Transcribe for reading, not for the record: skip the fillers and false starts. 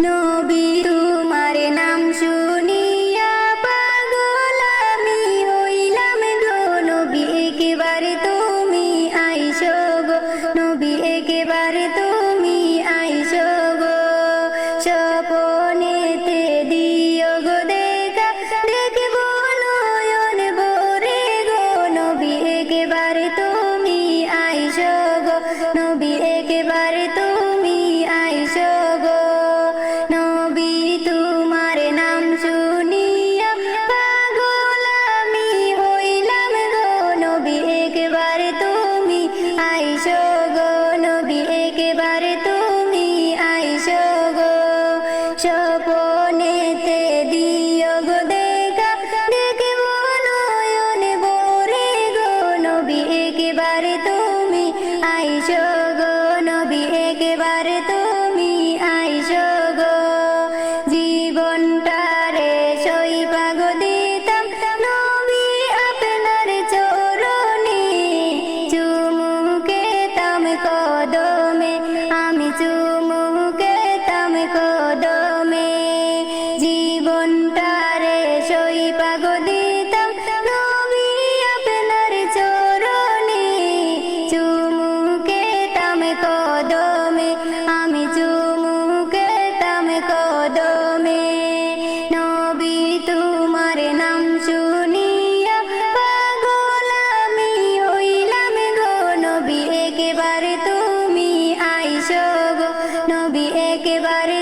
নবী তোমার নাম শুনিয়া পাগল আমি হইলাম গো। নবী একেবারে তুমি আইসো গো, নবী একেবারে তুমি আইসো গো। স্বপনেতে দিও গো দেখা, দেখব নয়ন ভরে গো। নবী একেবারে তুমি আইসো গো, নবী একেবারে তুমি আইসো গো। নবী তোমার নাম শুনিয়া পাগল আমি হইলাম গো। নবী একেবারে তুমি আইসো গো, নবী একেবারে তুমি আইসো গো। স্বপনেতে দিও গো দেখা, দেখব নয়ন ভরে গো। নবী একেবারে তুমি আইসো গো, নবী একেবারে তুমি আইসো গো। জীবনটারে সইবা গো দিতাম নবী আপনার চরণে, চুমুকেতাম কদমে আমি চুমুকেতাম কদমে। জীবনটারে সইবা গো দিতাম নবী আপনার চরণে, চুমুকেতাম কদমে আমি চুমুকেতাম কদমে। নবী তোমার নাম শুনিয়া পাগল আমি হইলাম গো। নবী একেবারে তুমি আইসো গো, নবী একেবারে